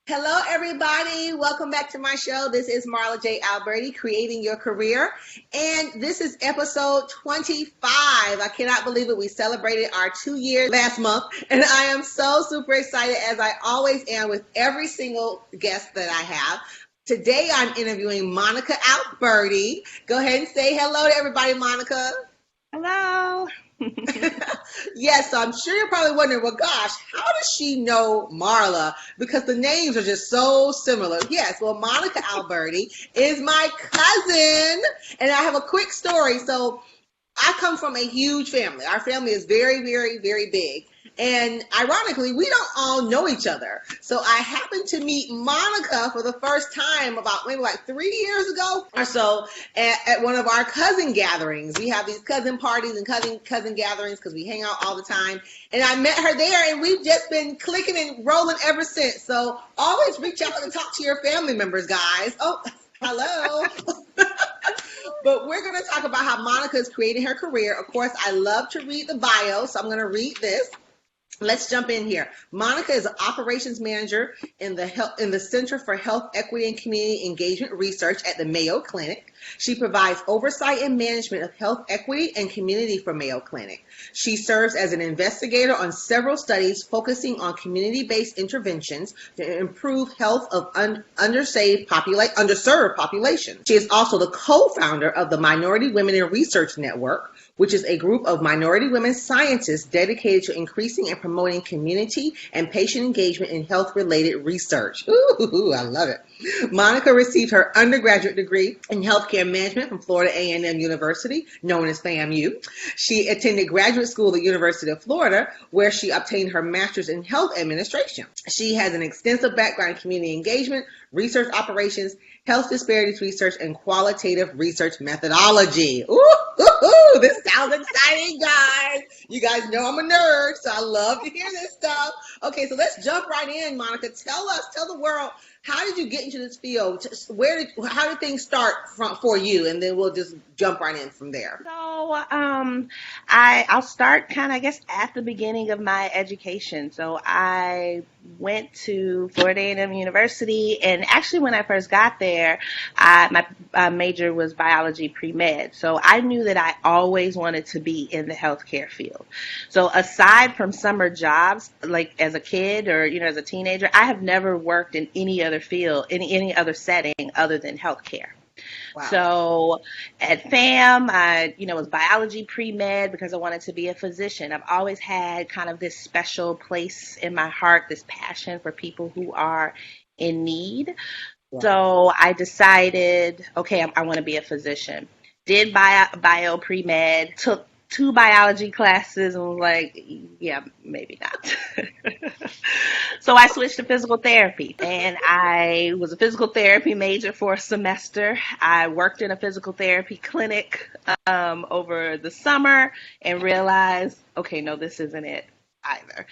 Hello, everybody. Welcome back to my show. This is Marla J. Albertie, Creating Your Career. And this is episode 25. I cannot believe it. We celebrated our 2 years last month. And I am so super excited, as I always am with every single guest that I have. Today, I'm interviewing Monica Albertie. Go ahead and say hello to everybody, Monica. Hello. Yes, so I'm sure you're probably wondering, well, gosh, how does she know Marla? Because the names are just so similar. Yes, well, Monica Albertie is my cousin, and I have a quick story. So I come from a huge family. Our family is very, very, very big. And ironically, we don't all know each other. So I happened to meet Monica for the first time about maybe like 3 years ago or so at one of our cousin gatherings. We have these cousin parties and cousin gatherings because we hang out all the time. And I met her there, and we've just been clicking and rolling ever since. So always reach out and talk to your family members, guys. Oh, hello. But we're going to talk about how Monica is creating her career. Of course, I love to read the bio, so I'm going to read this. Let's jump in here. Monica is an operations manager in the Center for Health Equity and Community Engagement Research at the Mayo Clinic. She provides oversight and management of health equity and community for Mayo Clinic. She serves as an investigator on several studies focusing on community-based interventions to improve health of underserved populations. She is also the co-founder of the Minority Women in Research Network, which is a group of minority women scientists dedicated to increasing and promoting community and patient engagement in health-related research. Ooh, I love it. Monica received her undergraduate degree in healthcare management from Florida A&M University, known as FAMU. She attended graduate school at the University of Florida, where she obtained her master's in health administration. She has an extensive background in community engagement, research operations, health disparities research, and qualitative research methodology. Ooh, this sounds exciting, guys. You guys know I'm a nerd, so I love to hear this stuff. Okay, so let's jump right in, Monica. Tell the world, how did you get into this field? How did things start for you? And then we'll just jump right in from there. So, I'll start kind of, I guess, at the beginning of my education. So I went to Florida A&M University, and actually when I first got there, my major was biology pre-med. So I knew that I always wanted to be in the healthcare field. So aside from summer jobs, like as a kid or, as a teenager, I have never worked in any other field, in any other setting other than healthcare. Wow. So at FAM, I, was biology pre-med because I wanted to be a physician. I've always had kind of this special place in my heart, this passion for people who are in need. Wow. So I decided, okay, I want to be a physician. Did bio pre-med, took 2 biology classes, and was like, yeah, maybe not. So I switched to physical therapy, and I was a physical therapy major for a semester. I worked in a physical therapy clinic over the summer and realized, okay, no, this isn't it either.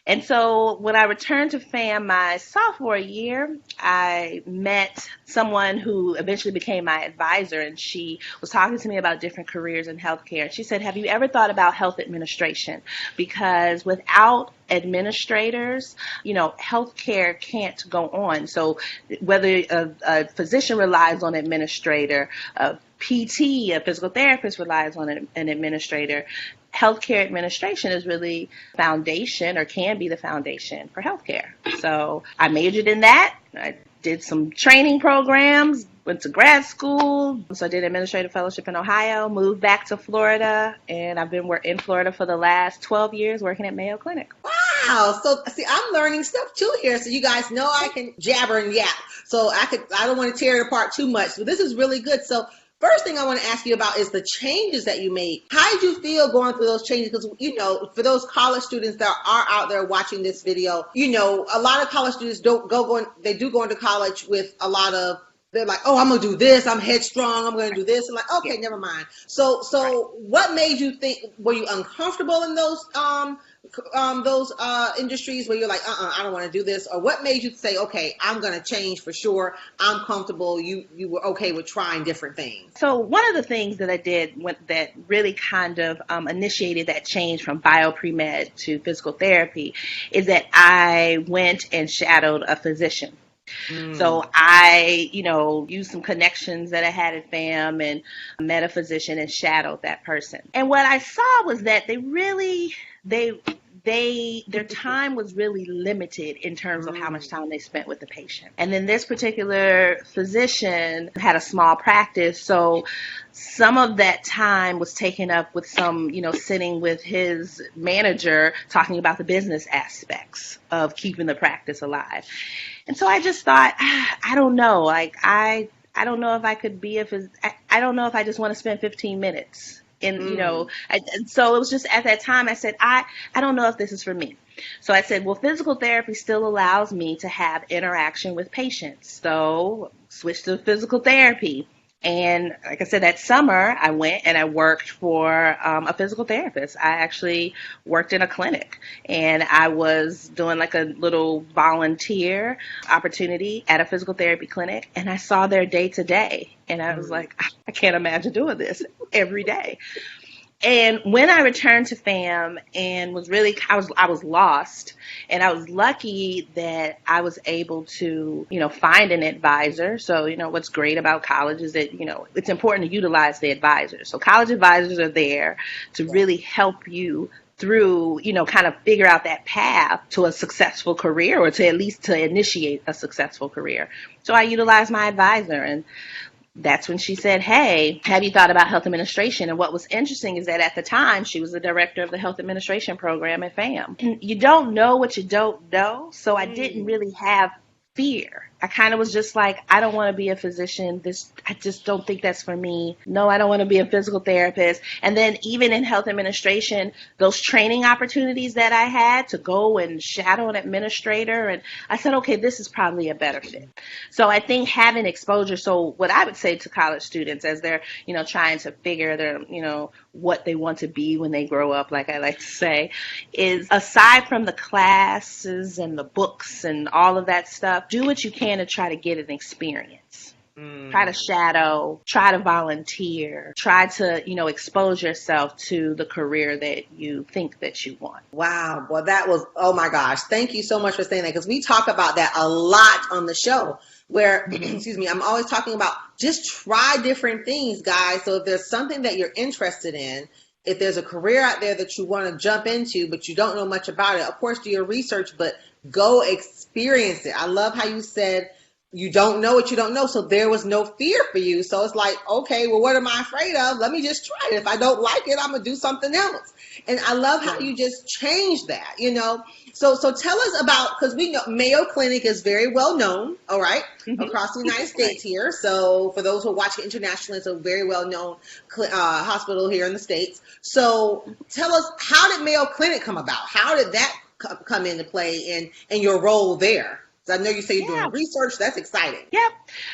And so when I returned to FAM my sophomore year, I met someone who eventually became my advisor, and she was talking to me about different careers in healthcare. She said, have you ever thought about health administration? Because without administrators, healthcare can't go on. So whether a physician relies on an administrator, a PT, a physical therapist relies on an administrator, healthcare administration is really foundation, or can be the foundation for healthcare. So I majored in that. I did some training programs, went to grad school. So I did administrative fellowship in Ohio, moved back to Florida, and I've been in Florida for the last 12 years working at Mayo Clinic. Wow. So see, I'm learning stuff too here. So you guys know I can jabber and yap. So I don't want to tear it apart too much. But this is really good. So first thing I want to ask you about is the changes that you made. How did you feel going through those changes? Because, for those college students that are out there watching this video, a lot of college students do go into college with a lot of they're like, oh, I'm gonna do this. I'm headstrong. I'm gonna do this. I'm like, okay, never mind. So Right. what made you think? Were you uncomfortable in those industries where you're like, I don't want to do this, or what made you say, okay, I'm gonna change for sure. I'm comfortable. You were okay with trying different things. So one of the things that I did that really kind of initiated that change from bio pre-med to physical therapy is that I went and shadowed a physician. Mm. So I, used some connections that I had at FAM and met a physician and shadowed that person. And what I saw was that their time was really limited in terms of how much time they spent with the patient. And then this particular physician had a small practice, so some of that time was taken up with some, sitting with his manager talking about the business aspects of keeping the practice alive. And so I just thought, I don't know, like I don't know if I could be I don't know if I just want to spend 15 minutes. And, and so it was just at that time I said, I don't know if this is for me. So I said, well, physical therapy still allows me to have interaction with patients. So switched to physical therapy. And like I said, that summer I went and I worked for a physical therapist. I actually worked in a clinic and I was doing like a little volunteer opportunity at a physical therapy clinic. And I saw their day to day. And I was like, I can't imagine doing this every day. And when I returned to FAM and I was lost, and I was lucky that I was able to, find an advisor. So, what's great about college is that, it's important to utilize the advisors. So college advisors are there to really help you through, kind of figure out that path to a successful career, or to at least to initiate a successful career. So I utilized my advisor, and that's when she said, hey, have you thought about health administration? And what was interesting is that at the time, she was the director of the health administration program at FAM. And you don't know what you don't know. So I didn't really have fear. I kind of was just like, I don't want to be a physician. I just don't think that's for me. No, I don't want to be a physical therapist. And then even in health administration, those training opportunities that I had to go and shadow an administrator, and I said, okay, this is probably a better fit. So I think having exposure. So what I would say to college students as they're, trying to figure their, what they want to be when they grow up, like I like to say, is aside from the classes and the books and all of that stuff, do what you can to try to get an experience. Try to shadow, try to volunteer, try to, expose yourself to the career that you think that you want. Wow. Well, that was, oh my gosh. Thank you so much for saying that, because we talk about that a lot on the show where, excuse me, I'm always talking about just try different things, guys. So if there's something that you're interested in, if there's a career out there that you want to jump into, but you don't know much about it, of course, do your research, but go experience it. I love how you said, you don't know what you don't know. So there was no fear for you. So it's like, okay, well, what am I afraid of? Let me just try it. If I don't like it, I'm going to do something else. And I love how you just changed that, So tell us about, because we know Mayo Clinic is very well known, all right, across the United States here. So for those who are watching internationally, it's a very well known hospital here in the States. So tell us, how did Mayo Clinic come about? How did that come into play in your role there? So I know you say you're doing research. That's exciting. Yep.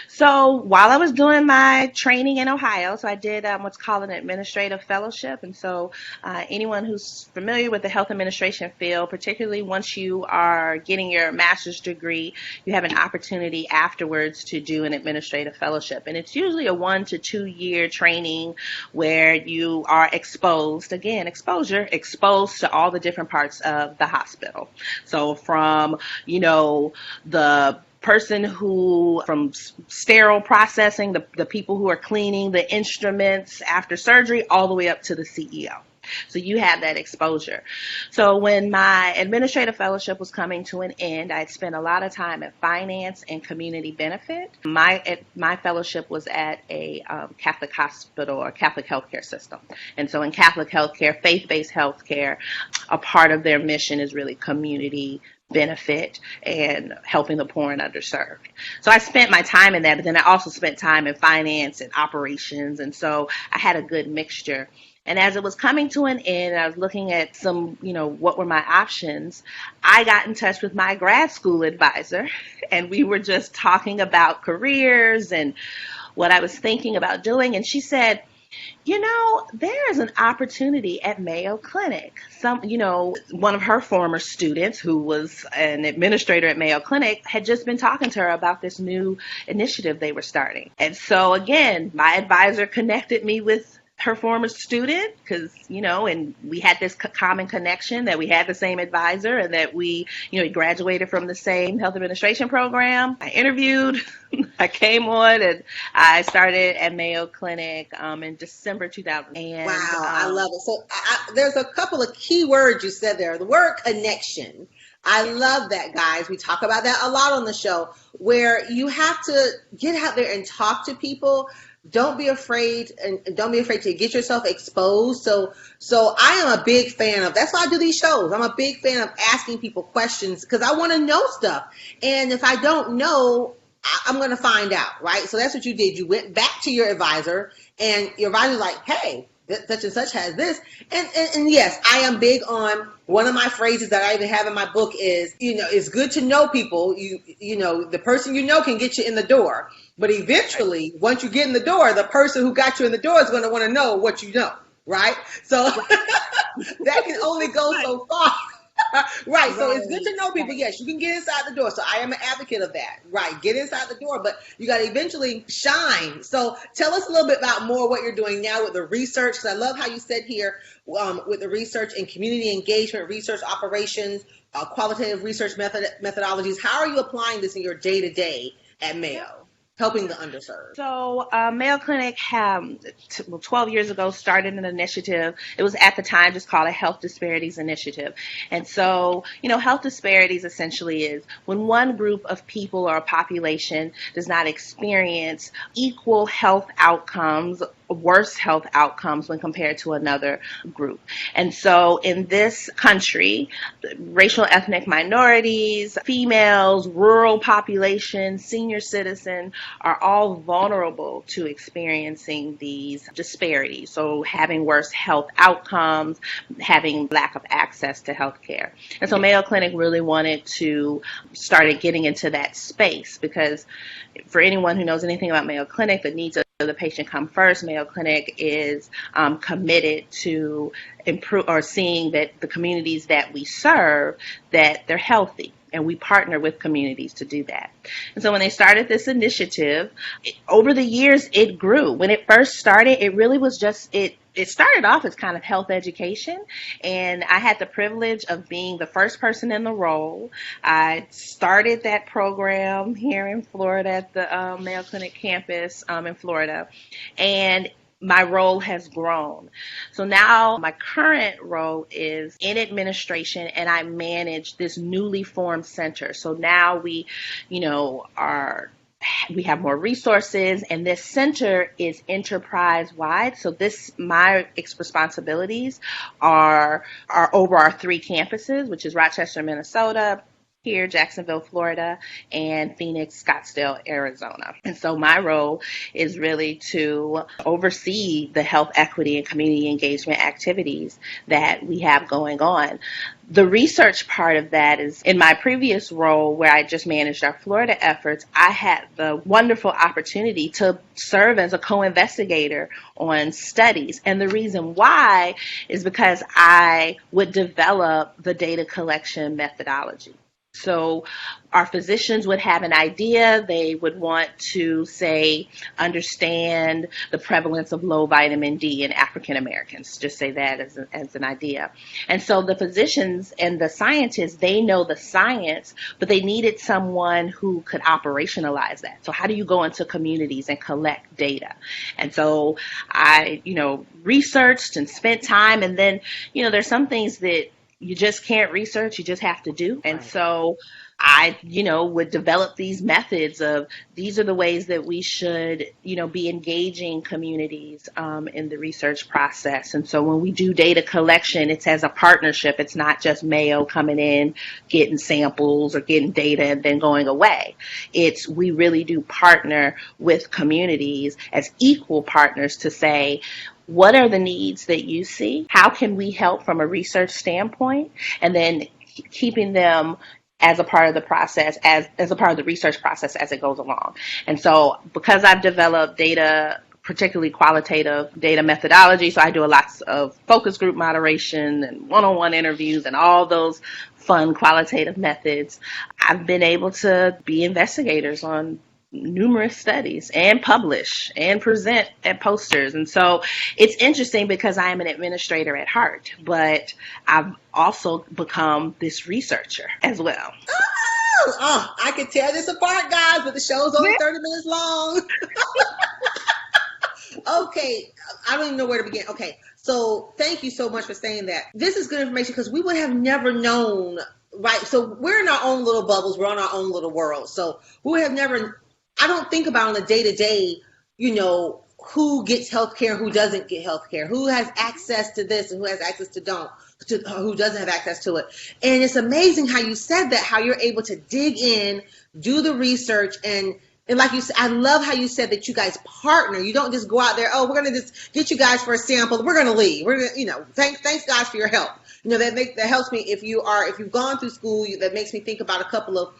So while I was doing my training in Ohio, so I did what's called an administrative fellowship. And so anyone who's familiar with the health administration field, particularly once you are getting your master's degree, you have an opportunity afterwards to do an administrative fellowship. And it's usually a 1 to 2 year training where you are exposed to all the different parts of the hospital. So from, the person who, from sterile processing, the people who are cleaning the instruments after surgery, all the way up to the CEO. So you have that exposure. So when my administrative fellowship was coming to an end, I had spent a lot of time at finance and community benefit. My fellowship was at a Catholic hospital or Catholic healthcare system. And so in Catholic healthcare, faith-based healthcare, a part of their mission is really community benefit and helping the poor and underserved. So I spent my time in that, but then I also spent time in finance and operations. And so I had a good mixture. And as it was coming to an end, I was looking at some, what were my options. I got in touch with my grad school advisor, and we were just talking about careers and what I was thinking about doing. And she said, there is an opportunity at Mayo Clinic. One of her former students, who was an administrator at Mayo Clinic, had just been talking to her about this new initiative they were starting. And so again, my advisor connected me with her former student because, and we had this common connection that we had the same advisor and that we, graduated from the same health administration program. I interviewed, I came on, and I started at Mayo Clinic in December 2000. Wow, I love it. So there's a couple of key words you said there. The word connection. I love that, guys. We talk about that a lot on the show, where you have to get out there and talk to people. Don't be afraid, and don't be afraid to get yourself exposed. So I am a big fan of, that's why I do these shows. I'm a big fan of asking people questions because I want to know stuff. And if I don't know, I'm going to find out, right? So that's what you did. You went back to your advisor, and your advisor's like, hey, such and such has this. And yes, I am big on, one of my phrases that I even have in my book is, it's good to know people. The person can get you in the door. But eventually, once you get in the door, the person who got you in the door is going to want to know what you know, right? So that can only go so far. Right. So it's good to know people. Yes, you can get inside the door. So I am an advocate of that. Right. Get inside the door, but you got to eventually shine. So tell us a little bit about more what you're doing now with the research. Because I love how you said here with the research and community engagement, research operations, qualitative research methodologies. How are you applying this in your day-to-day at Mayo? Helping the underserved. So Mayo Clinic 12 years ago started an initiative. It was at the time just called a Health Disparities Initiative. And so, health disparities essentially is when one group of people or a population does not experience equal health outcomes, worse health outcomes when compared to another group. And so in this country, racial ethnic minorities, females, rural populations, senior citizens are all vulnerable to experiencing these disparities. So having worse health outcomes, having lack of access to health care. And so Mayo Clinic really wanted to start getting into that space because for anyone who knows anything about Mayo Clinic, the needs of the patient come first. Mayo Clinic is committed to improve or seeing that the communities that we serve, that they're healthy. And we partner with communities to do that. And so when they started this initiative, over the years, it grew. When it first started, it really was just, it started off as kind of health education, and I had the privilege of being the first person in the role. I started that program here in Florida at the Mayo Clinic campus in Florida, and my role has grown. So now my current role is in administration, and I manage this newly formed center. So now we have more resources, and this center is enterprise-wide. So my responsibilities are over our 3 campuses, which is Rochester, Minnesota, here, Jacksonville, Florida, and Phoenix, Scottsdale, Arizona. And so my role is really to oversee the health equity and community engagement activities that we have going on. The research part of that is in my previous role where I just managed our Florida efforts, I had the wonderful opportunity to serve as a co-investigator on studies. And the reason why is because I would develop the data collection methodology. So our physicians would have an idea. They would want to, say, understand the prevalence of low vitamin D in African Americans, just say that as an idea. And so the physicians and the scientists, they know the science, but they needed someone who could operationalize that. So how do you go into communities and collect data? And so I, researched and spent time, and then, there's some things that you just can't research, you just have to do. And so I, would develop these methods of these are the ways that we should, be engaging communities in the research process. And so when we do data collection, it's as a partnership. It's not just Mayo coming in, getting samples or getting data and then going away. We really do partner with communities as equal partners to say, what are the needs that you see? How can we help from a research standpoint? And then keeping them as a part of the process, as a part of the research process as it goes along. And so because I've developed data, particularly qualitative data methodology, so I do a lot of focus group moderation and one-on-one interviews and all those fun qualitative methods, I've been able to be investigators on numerous studies and publish and present at posters. And so it's interesting because I am an administrator at heart, but I've also become this researcher as well. Oh, I can tear this apart, guys, but the show's only 30 minutes long. Okay, I don't even know where to begin. Okay, so thank you so much for saying that. This is good information because we would have never known, right? So we're in our own little bubbles. We're on our own little world. So we would have never, I don't think about on a day-to-day, who gets healthcare, who doesn't get healthcare, who has access to this and who has access to who doesn't have access to it. And it's amazing how you said that, how you're able to dig in, do the research, and like you said, I love how you said that you guys partner. You don't just go out there, oh, we're going to just get you guys for a sample. We're going to leave. We're going to, thanks guys for your help. That helps me if you've gone through school, that makes me think about a couple of,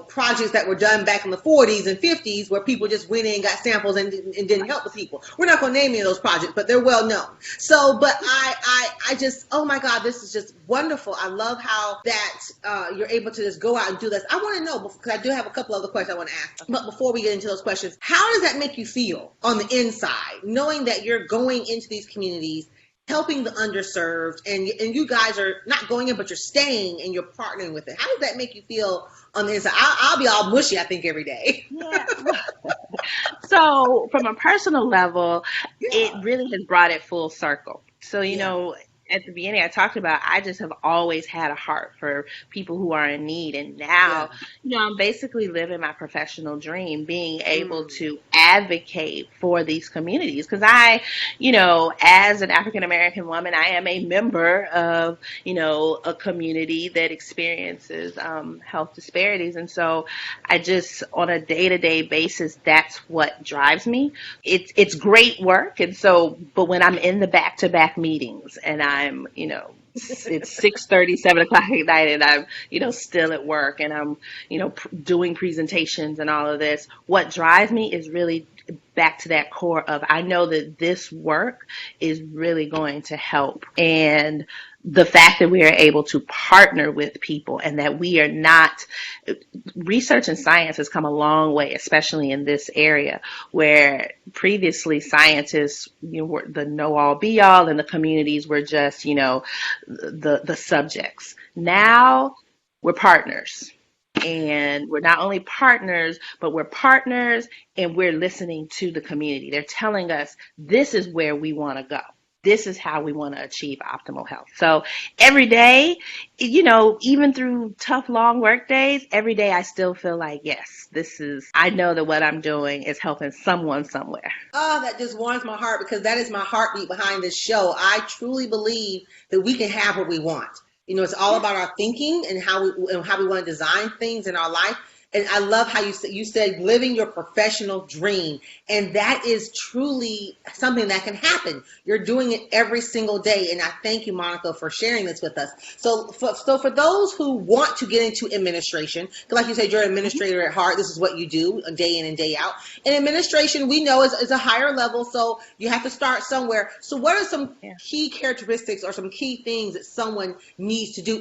projects that were done back in the 40s and 50s where people just went in, got samples and didn't help the people. We're not going to name any of those projects, but they're well known. So, but I just, oh my God, this is just wonderful. I love how that you're able to just go out and do this. I want to know, because I do have a couple other questions I want to ask, but before we get into those questions, how does that make you feel on the inside, knowing that you're going into these communities, helping the underserved, and you guys are not going in, but you're staying and you're partnering with it? How does that make you feel on the inside? I'll be all mushy, I think, every day. Yeah. So from a personal level, it really has brought it full circle. So, at the beginning I talked about, I just have always had a heart for people who are in need. And now, I'm basically living my professional dream, being able to advocate for these communities. Because I, as an African-American woman, I am a member of, a community that experiences health disparities. And so I just, on a day-to-day basis, that's what drives me. It's great work. And so, but when I'm in the back-to-back meetings and I'm, it's 6:30, 7 o'clock at night, and I'm, still at work, and I'm, doing presentations and all of this. What drives me is really back to that core of, I know that this work is really going to help. And the fact that we are able to partner with people and that we are not, research and science has come a long way, especially in this area where previously scientists, were the know-all be-all and the communities were just, the subjects. Now we're partners. And we're not only partners, but we're partners and we're listening to the community. They're telling us this is where we want to go. This is how we want to achieve optimal health. So every day, even through tough, long work days, every day I still feel like, yes, I know that what I'm doing is helping someone somewhere. Oh, that just warms my heart, because that is my heartbeat behind this show. I truly believe that we can have what we want. It's all about our thinking and how we want to design things in our life. And I love how you said living your professional dream. And that is truly something that can happen. You're doing it every single day. And I thank you, Monica, for sharing this with us. So for those who want to get into administration, because like you said, you're an administrator at heart. This is what you do day in and day out. And administration, we know, is a higher level. So you have to start somewhere. So what are some key characteristics or some key things that someone needs to do?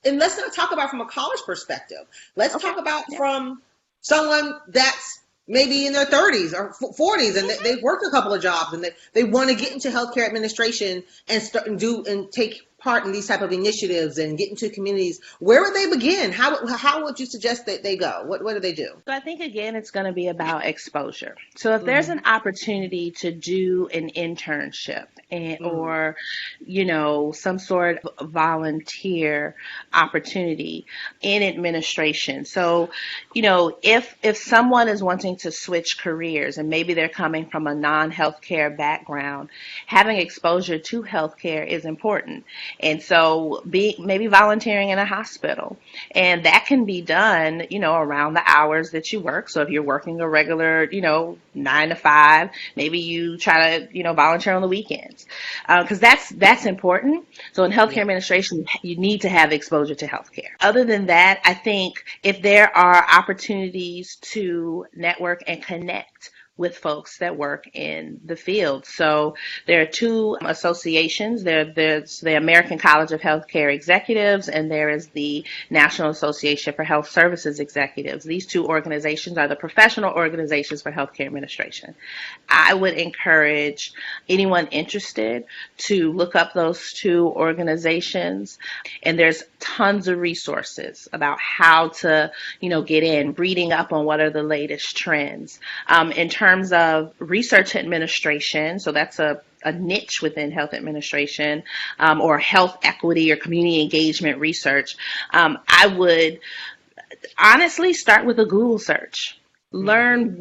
And let's not talk about from a college perspective. Let's talk about from someone that's maybe in their 30s or 40s and they've worked a couple of jobs and they want to get into healthcare administration and start and take part in these type of initiatives and get into communities, where would they begin? How would you suggest that they go? What do they do? So I think again, it's going to be about exposure. So if there's Mm-hmm. an opportunity to do an internship Mm-hmm. or, some sort of volunteer opportunity in administration. So, if someone is wanting to switch careers and maybe they're coming from a non-healthcare background, having exposure to healthcare is important. And so maybe volunteering in a hospital, and that can be done, around the hours that you work. So if you're working a regular, 9 to 5, maybe you try to, volunteer on the weekends, because that's important. So in healthcare Yeah. administration, you need to have exposure to healthcare. Other than that, I think if there are opportunities to network and connect with folks that work in the field. So there are two associations. There's the American College of Healthcare Executives, and there is the National Association for Health Services Executives. These two organizations are the professional organizations for healthcare administration. I would encourage anyone interested to look up those two organizations, and there's tons of resources about how to, get in, reading up on what are the latest trends. In terms of research administration, so that's a niche within health administration, or health equity or community engagement research, I would honestly start with a Google search. Mm-hmm. Learn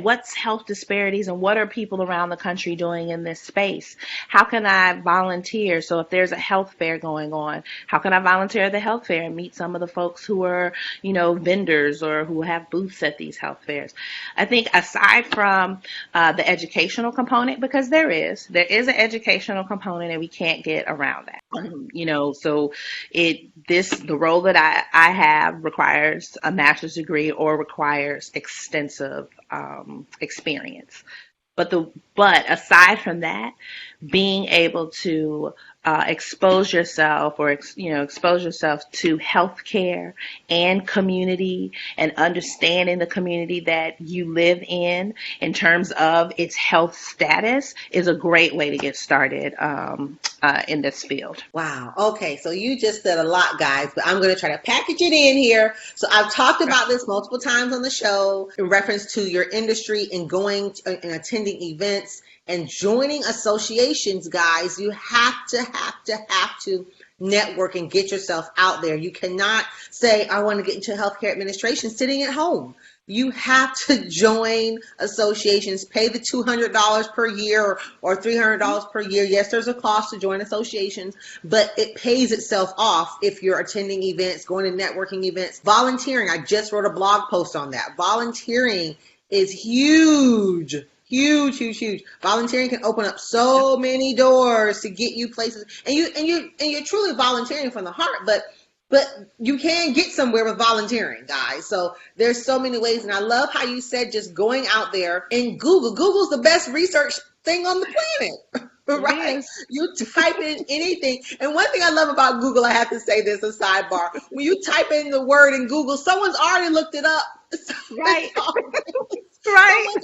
what's health disparities and what are people around the country doing in this space. How can I volunteer? So if there's a health fair going on, how can I volunteer at the health fair and meet some of the folks who are, vendors or who have booths at these health fairs? I think aside from the educational component, because there is an educational component and we can't get around that. So the role that I have requires a master's degree or requires extensive experience. But aside from that, being able to expose yourself to healthcare and community, and understanding the community that you live in terms of its health status, is a great way to get started in this field. Wow. Okay. So you just said a lot, guys, but I'm going to try to package it in here. So I've talked about this multiple times on the show in reference to your industry and going and attending events and joining associations, guys. You have to network and get yourself out there. You cannot say, I want to get into healthcare administration sitting at home. You have to join associations, pay the $200 per year or $300 per year. Yes, there's a cost to join associations, but it pays itself off if you're attending events, going to networking events. Volunteering, I just wrote a blog post on that. Volunteering is huge. Huge, huge, huge. Volunteering can open up so many doors to get you places. And you're truly volunteering from the heart, but you can get somewhere with volunteering, guys. So there's so many ways. And I love how you said just going out there and Google. Google's the best research thing on the planet. Right? You type in anything. And one thing I love about Google, I have to say this, a sidebar. When you type in the word in Google, someone's already looked it up. Right. Right.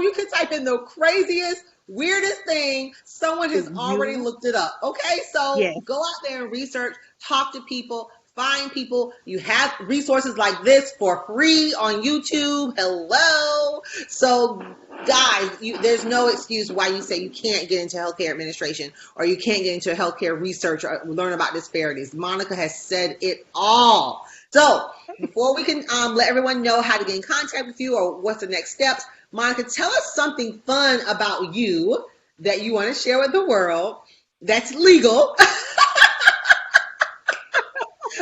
You can type in the craziest, weirdest thing. Someone has already looked it up. Okay, so go out there and research, talk to people, find people. You have resources like this for free on YouTube. Hello. So guys, there's no excuse why you say you can't get into healthcare administration or you can't get into healthcare research or learn about disparities. Monica has said it all. So before we can let everyone know how to get in contact with you or what's the next steps, Monica, tell us something fun about you that you want to share with the world that's legal.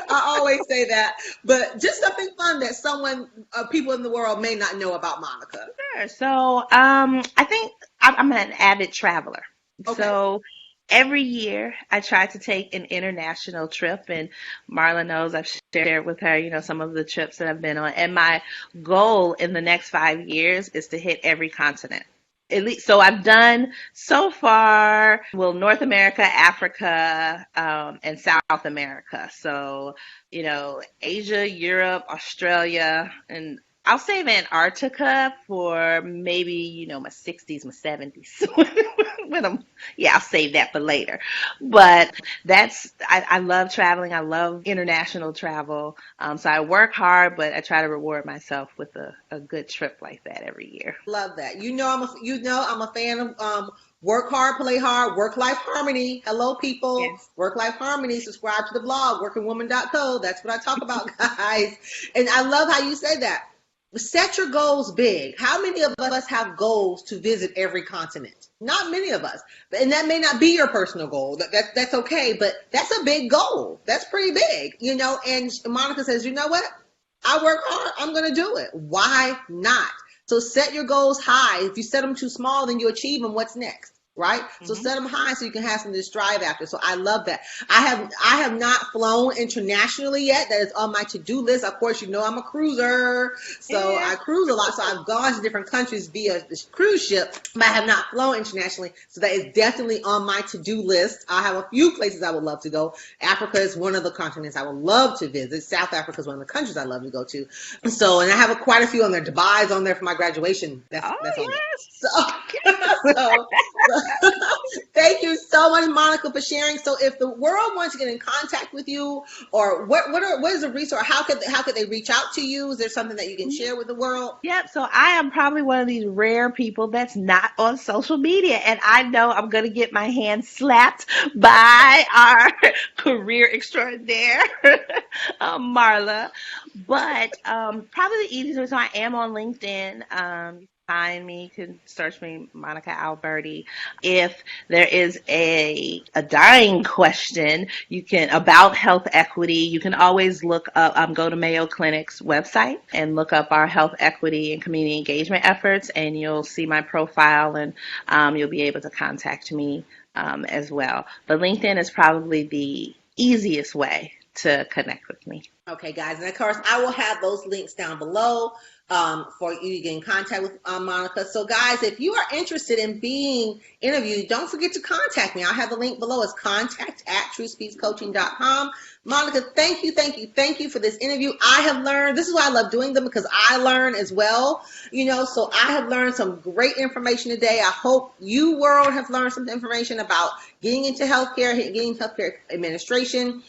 I always say that, but just something fun that people in the world may not know about Monica. Sure. So I think I'm an avid traveler. Okay. So every year I try to take an international trip, and Marla knows I've shared with her, some of the trips that I've been on. And my goal in the next 5 years is to hit every continent. At least, so I've done so far, North America, Africa, and South America. So, Asia, Europe, Australia, and I'll save Antarctica for maybe, my 60s, my 70s I'll save that for later. But I love traveling. I love international travel. So I work hard, but I try to reward myself with a good trip like that every year. Love that. I'm a fan of work hard, play hard, work life harmony. Hello, people. Yes. Work life harmony. Subscribe to the blog, workingwoman.co. That's what I talk about, guys. And I love how you say that. Set your goals big. How many of us have goals to visit every continent? Not many of us. And that may not be your personal goal. That's okay, but that's a big goal. That's pretty big, And Monica says, you know what? I work hard. I'm going to do it. Why not? So set your goals high. If you set them too small, then you achieve them. What's next? Right? Mm-hmm. So set them high so you can have something to strive after. So I love that. I have not flown internationally yet. That is on my to-do list. Of course, I'm a cruiser. So I cruise a lot. So I've gone to different countries via this cruise ship, but I have not flown internationally. So that is definitely on my to-do list. I have a few places I would love to go. Africa is one of the continents I would love to visit. South Africa is one of the countries I love to go to. So, and I have quite a few on there. Dubai is on there for my graduation. That's on there. So thank you so much, Monica, for sharing. So if the world wants to get in contact with you, or what is the resource? How could they reach out to you? Is there something that you can share with the world? Yep. So I am probably one of these rare people that's not on social media, and I know I'm going to get my hand slapped by our career extraordinaire, Marla. But probably the easiest way, so I am on LinkedIn. Find me, you can search me, Monica Albertie. If there is a dying question, you can about health equity, you can always look up, go to Mayo Clinic's website and look up our health equity and community engagement efforts, and you'll see my profile, and you'll be able to contact me as well. But LinkedIn is probably the easiest way to connect with me. Okay, guys, and of course, I will have those links down below for you to get in contact with Monica. So, guys, if you are interested in being interviewed, don't forget to contact me. I'll have the link below. It's contact@truespeechcoaching.com. Monica, thank you for this interview. I have learned, this is why I love doing them, because I learn as well, so I have learned some great information today. I hope you world have learned some information about getting into healthcare, getting healthcare administration,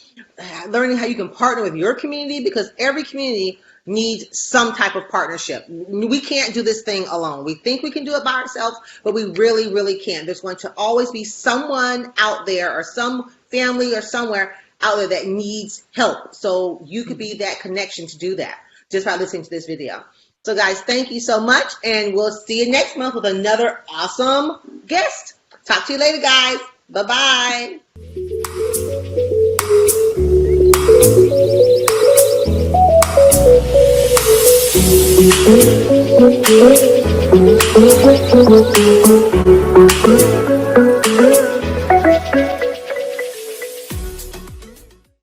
learning how you can partner with your community, because every community needs some type of partnership. We can't do this thing alone. We think we can do it by ourselves, but we really, really can't. There's going to always be someone out there, or some family or somewhere out there that needs help. So you could be that connection to do that just by listening to this video. So guys, thank you so much, and we'll see you next month with another awesome guest. Talk to you later, guys. Bye-bye. Thank you.